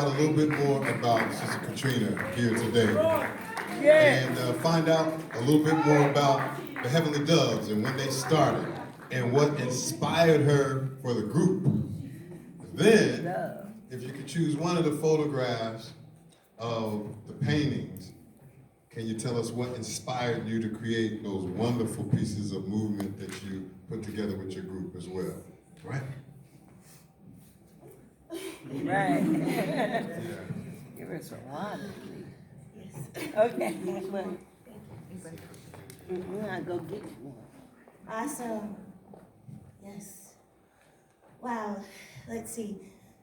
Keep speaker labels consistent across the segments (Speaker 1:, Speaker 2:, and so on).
Speaker 1: out a little bit more about Sister Katrina here today.
Speaker 2: Yes.
Speaker 1: And find out a little bit more about the Heavenly Doves and when they started and what inspired her for the group. Then, if you could choose one of the photographs of the paintings, can you tell us what inspired you to create those wonderful pieces of movement that you put together with your group as well? Right?
Speaker 2: Right.
Speaker 1: Yeah.
Speaker 2: Give us a water, please. Okay. I'll go get one.
Speaker 3: Awesome. Yes. Wow. Let's see.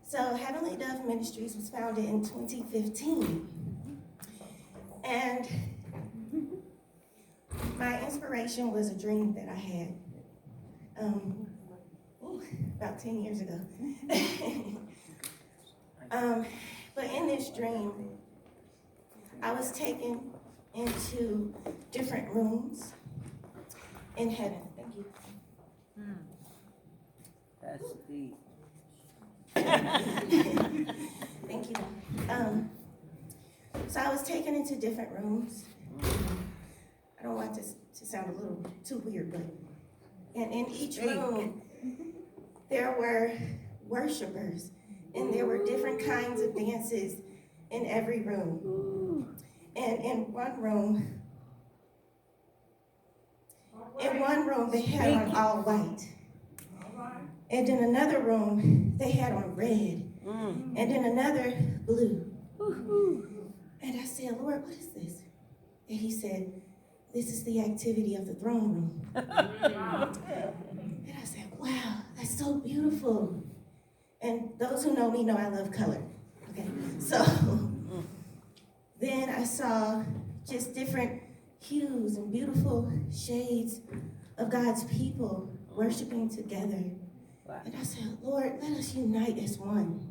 Speaker 3: So Heavenly Dove Ministries was founded in 2015. And my inspiration was a dream that I had about 10 years ago. But in this dream, I was taken into different rooms in heaven. Thank you.
Speaker 2: That's deep.
Speaker 3: Thank you. So I was taken into different rooms. I don't want this to sound a little too weird, but and in each room there were worshipers, and there were different kinds of dances in every room. And in one room they had on all white. And in another room they had on red. And in another blue. And I said, Lord, what is this? And he said, this is the activity of the throne room. And I said, wow, that's so beautiful. And those who know me know I love color. Okay, so then I saw just different hues and beautiful shades of God's people worshiping together.
Speaker 2: Wow.
Speaker 3: And I said, Lord, let us unite as one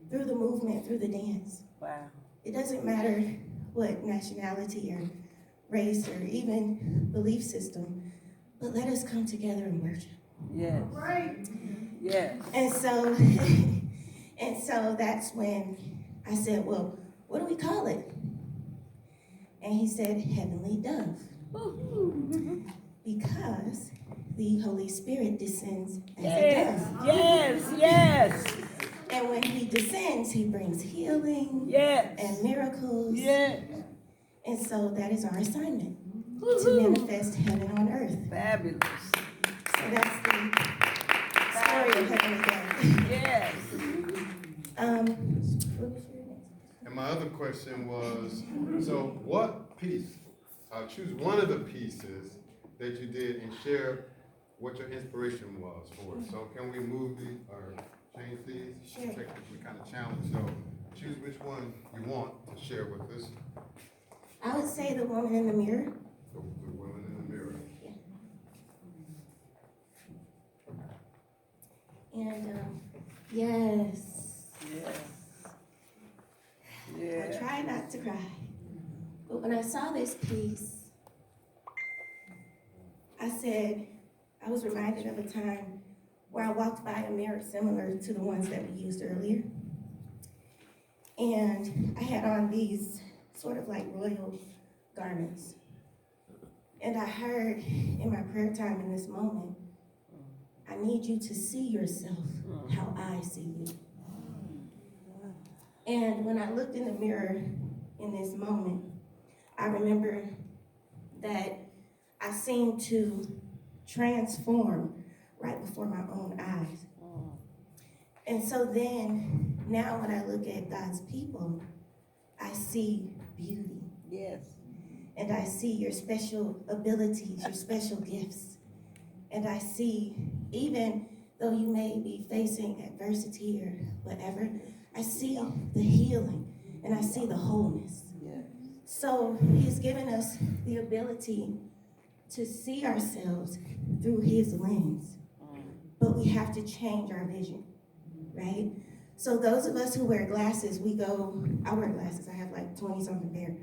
Speaker 3: through the movement, through the dance.
Speaker 2: Wow.
Speaker 3: It doesn't matter what nationality or race or even belief system, but let us come together and worship.
Speaker 2: Yes.
Speaker 3: Right.
Speaker 2: Yes.
Speaker 3: And so that's when I said, well, what do we call it? And he said, Heavenly Dove. Because the Holy Spirit descends as a dove.
Speaker 2: Yes. Yes.
Speaker 3: And when he descends, he brings healing and miracles.
Speaker 2: Yes.
Speaker 3: And so that is our assignment, to manifest heaven on earth.
Speaker 2: Fabulous.
Speaker 3: So that's the story of Heavenly Dove.
Speaker 2: Yes.
Speaker 3: What was your next?
Speaker 1: And my other question was, so what piece, choose one of the pieces that you did and share what your inspiration was for it. So can we move these or change these?
Speaker 3: Sure.
Speaker 1: Technically kind of challenge. So choose which one you want to share with us.
Speaker 3: I would say the woman in the mirror.
Speaker 1: The woman in the mirror.
Speaker 3: And yes.
Speaker 2: Yeah.
Speaker 3: I try not to cry. But when I saw this piece, I said, I was reminded of a time where I walked by a mirror similar to the ones that we used earlier. And I had on these sort of like royal garments. And I heard in my prayer time in this moment, I need you to see yourself how I see you. And when I looked in the mirror in this moment, I remember that I seemed to transform right before my own eyes. And so then, now when I look at God's people, I see beauty.
Speaker 2: Yes.
Speaker 3: And I see your special abilities, your special gifts. And I see, even though you may be facing adversity or whatever, I see the healing and I see the wholeness.
Speaker 2: Yes.
Speaker 3: So he's given us the ability to see ourselves through his lens, but we have to change our vision, right? So those of us who wear glasses, I wear glasses, I have like 20-something pair,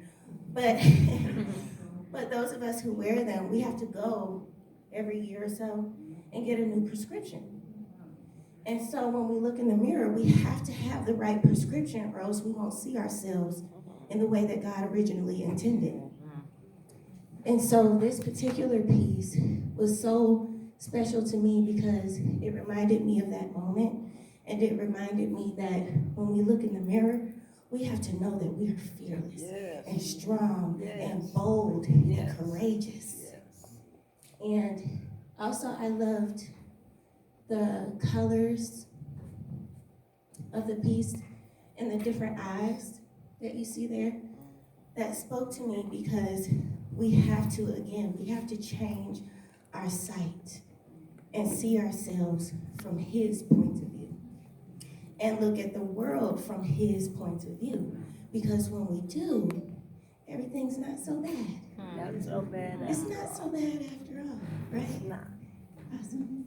Speaker 3: but those of us who wear them, we have to go every year or so and get a new prescription. And so when we look in the mirror, we have to have the right prescription, or else we won't see ourselves in the way that God originally intended. And so this particular piece was so special to me because it reminded me of that moment, and it reminded me that when we look in the mirror, we have to know that we are fearless and strong and bold and courageous. And also I loved the colors of the piece and the different eyes that you see there. That spoke to me because we have to change our sight and see ourselves from his point of view and look at the world from his point of view. Because when we do, everything's not so bad.
Speaker 2: Not so bad.
Speaker 3: It's not so bad after all, right?
Speaker 2: It's not.
Speaker 3: Awesome.